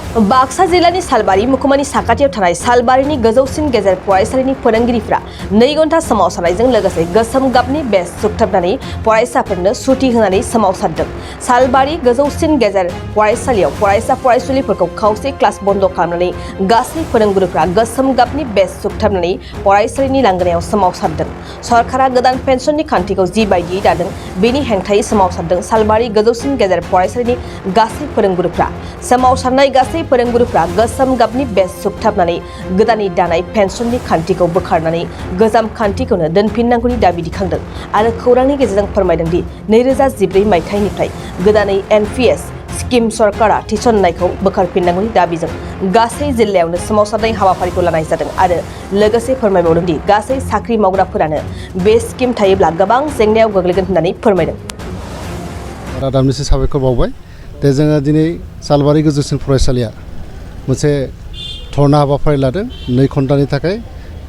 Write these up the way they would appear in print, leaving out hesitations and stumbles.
बाक्सा जिल्लानि सालबारि मुखुमानि साखाथियाव थानाय सालबारिनि गोजौसिन गेजेर फरायसालिनि फोरोंगिरिफ्रा 2 घन्टा सोमावसारनायजों लोगोसे गोसोम गाबनि बेज सुख्थाबनानै फरायसाफोरनो सुथि होनानै सोमावसारदों। सालबारि गोजौसिन गेजेर फरायसालियाव फरायसा फरायसुलिफोरखौ खावसे क्लास बन्द खालामनानै गासै फोरोंगुरुफ्रा गोसोम गाबनि बेज सुख्थाबनानै फरायसालिनि लांगोनायाव सोमावसारदों। सरकारा गोदान पेन्सननि खान्थिखौ जि बायदियै दादों बेनि हेंथायै सोमावसारदों सालबारि गोजौसिन गेजेर फरायसालिनि गासै फोरोंगुरुफ्रा। सोमावसारनाय गासै फोरोंगुरुफ्रा गोसोम गाबनि बेज सुख्थाबनानै गोदानै दानाय पेन्सननि खान्थिखौ बोखारनानै गोजाम खान्थिखौनो दोनफिननांगौनि दाबि दिखांदों आरो खौरांनि गेजेरजों फोरमायदों दि 2014 मायथाइनिफ्राय गोदानै एनपिएस स्किम सरकारा थिसननायखौ बोखारफिननांगौनि दाबिजों गासै जिल्लायावनो सोमावसारनाय हाबाफारिखौ लानाय जादों आरो लोगोसे फोरमायबावदों दि गासै साख्रि मावग्राफोरानो बे स्किम थायोब्ला गोबां जेंनायाव गोग्लैगोन होननानै फोरमायदों। रादाबनिसिम साबायखर बावबाय। दा जोङो दिनै सालबारि गोजौसिन फरायसालिया मोनसे धरना हाबाफारि लादों 2 घन्टानि थाखाय।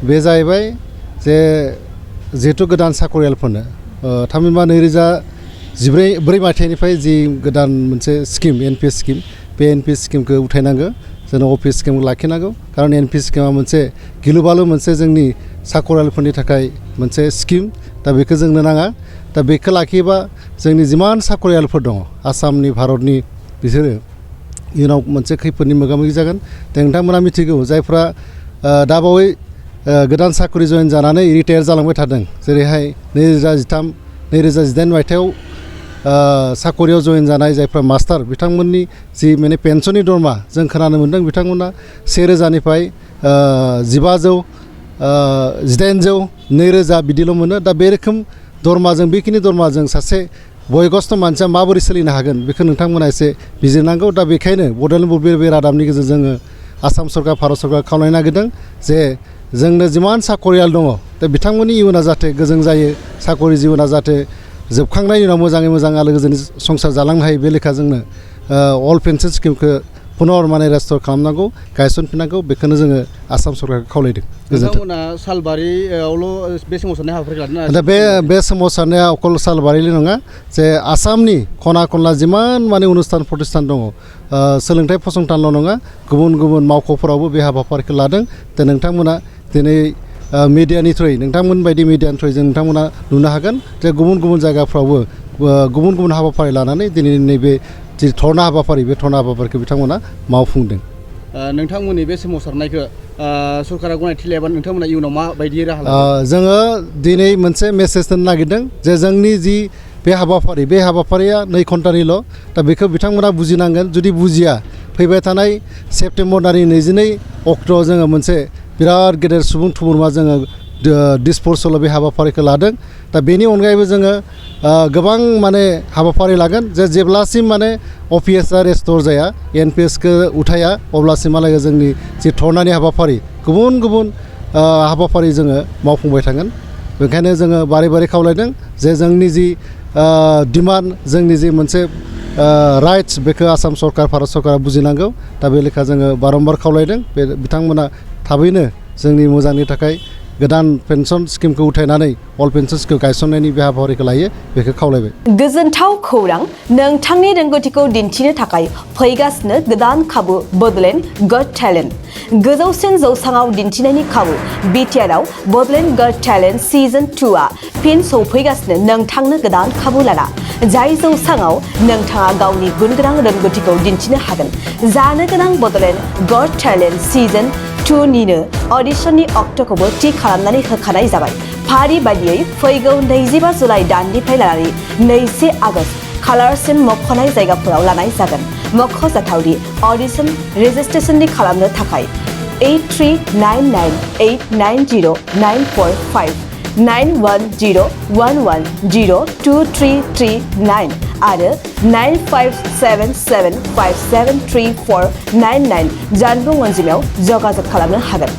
बे जाहैबाय जे जिहेतु गोदान साकरियालफोरनो थामहिनबा 2014 मायथाइनिफ्राय जि गोदान मोनसे स्किम एनपिएस स्किम, बे एनपिएस स्किमखौ उठायनांगौ, जों अफिस स्किमखौ लाखिनांगौ। खारन एनपिएस स्किमा मोनसे गिलु बालु मोनसे जोंनि साकरियालफोरनि थाखाय मोनसे स्किम। दा बेखौ जोंनो नाङा। दा बेखौ लाखियोबा जोंनि जिमान साकरियालफोर दङ आसामनि भारतनि बिसोरो इयुनाव मोनसे खैफोदनि मोगा मोगि जागोन। दा नोंथांमोना मिथिगौ जायफ्रा दाबावै गोदान साकरि जयेन जानानै रिटायार जालांबाय थादों, जेरैहाय 2018 मायथाइयाव साकरियाव जयेन जानाय जायफ्रा मास्टार बिथांमोननि जि माने पेन्सननि दरमा जों खोनानो मोन्दों बिथांमोना 1000निफ्राय 1500 1800 2000 बिदिल' मोनो। दा बे रोखोम दरमाजों बेखिनि दरमाजों सासे बयगस्थ मानसिया माबोरै सोलिनो हागोन बेखौ नोंथांमोना एसे बिजिरनांगौ। दा बेखायनो बड'लेण्ड बे रादाबनि गेजेरजों जोङो आसाम सरकार भारत सरकार खावलायनो नागिरदों जे जोंनो जिमान साकरियाल दङ दा बिथांमोननि इयुना जाहाथे गोजों जायो, साकरि जिउना जाहाथे जोबखांनायनि उनाव मोजाङै मोजां आलो गोजोनै संसार जालांनो हायो, बे लेखा जोंनो अल पेन्सन स्किमखौ पुनर माने रेस्टर खालामनांगौ, गायसनफिननांगौ। बेखौनो जोङो आसाम सरकारखौ खावलायदों। नोंथांमोना सालबारियावल' बे सोमावसारनाय हाबाफारिखौ लादों। दा बे सोमावसारनाया अकल सालबारिल' नङा, जे आसामनि खना खनला जिमान माने अनुस्थान प्रतिष्ठान दङ, सोलोंथाइ फसंथानल' नङा गुबुन गुबुन मावख'फोरावबो बे हाबाफारिखौ लादों। दा नोंथांमोना दिनै मिडियानि थ्रुयै नोंथांमोन बायदि मिडियानि थ्रुयै जों नोंथांमोना नुनो हागोन जे गुबुन गुबुन जायगाफ्रावबो गुबुन गुबुन हाबाफारि लानानै दिनै नैबे जि धरना हाबाफारि बे धरना हाबाफारिखौ बिथांमोना मावफुंदों। नोंथांमोननि बे सोमावसारनायखौ सरकारा गनायथि लायाबा नोंथांमोना इयुनाव माबायदि राहा जोङो दिनै मोनसे मेसेज होनो नागिरदों जे जोंनि जि बे हाबाफारिया 2 घन्टानिल'। दा बेखौ बिथांमोना बुजिनांगोन। जुदि बुजिया फैबाय थानाय सेप्तेम्बर दाननि 22 अक्ट'आव जोङो मोनसे बिराद गेदेर सुबुं थुबुरमा जोङो डिसपर्सल बे हाबाफारिखौ लादों। दा बेनि अनगायैबो जोङो गोबां माने हाबाफारि लागोन जे जेब्लासिम माने अपिएसआ रेस्टर जाया, एनपिएसखौ उठाया, अब्लासिमहालागै जोंनि जि धरनानि हाबाफारि गुबुन गुबुन हाबाफारि जोङो मावफुंबाय थागोन। बेखायनो जोङो बारे बारे खावलायदों जे जोंनि जि डिमान्ड, जोंनि जि मोनसे राइट्स बेखौ आसाम सरकार भारत सरकारा बुजिनांगौ। दा बे लेखा जोङो बारम्बार खावलायदों। बे बिथांमोना थाबैनो जोंनि मोजांनि थाखाय गोदान पेन्सन स्किमखौ उठायनानै अल पेन्सन स्किम गायसननायनि बे हाबाफारिखौ लायो, बेखौ खावलायबाय। गोजोनथाव खौरां, नोंथांनि रोंगौथिखौ दिन्थिनो थाखाय फैगासिनो गोदान खाबु बड'लेण्ड गट टेलेन्ट। गोजौसिन जौसाङाव दिन्थिनायनि खाबु बिटिआरआव बड'लेण्ड गट टेलेन्ट सिजन 2आ फिन सौफैगासिनो नोंथांनो गोदान खाबु लाना। जाय जौसाङाव नोंथाङा गावनि गुनगोनां रोंगौथिखौ दिन्थिनो हागोन। जानो गोनां बड'लेण्ड गट टेलेन्ट सिजन 2निनो अडिशननि अक्ट'खौबो थि खालामनानै होखानाय जाबाय। फारि बायदियै फैगौ 25 जुलाइ दाननिफ्राय लानानै 2 आगस्त खालारसिम मख'नाय जायगाफोराव लानाय जागोन। मख'जाथावदि अडिशन रेजिस्ट्रेशननि खालामनो थाखाय 8399890945 9101102339 आरो 9577573499 जानबुं अनजिमायाव जगाजग खालामनो हागोन।